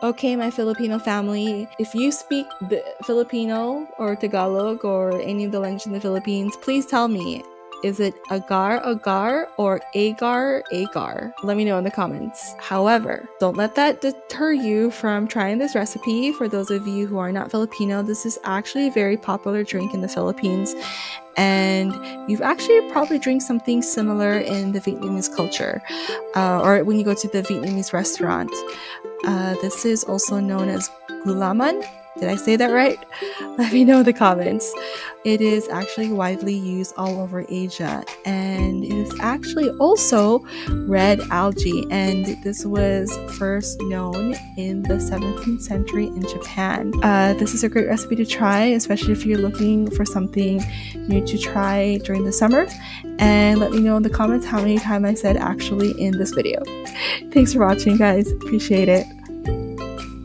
Okay, my Filipino family, if you speak the Filipino or Tagalog or any of the language in the Philippines, please tell me. Is it Agar Agar or Agar Agar? Let me know in the comments. However, don't let that deter you from trying this recipe. For those of you who are not Filipino, this is actually a very popular drink in the Philippines, and you've actually probably drink something similar in the Vietnamese culture, or when you go to the Vietnamese restaurant. This is also known as gulaman. Did I say that right? Let me know in the comments. It is actually widely used all over Asia, and it is actually also red algae, and this was first known in the 17th century in Japan. This is a great recipe to try, especially if you're looking for something new to try during the summer. And let me know in the comments how many times I said actually in this video. Thanks for watching, guys. Appreciate it.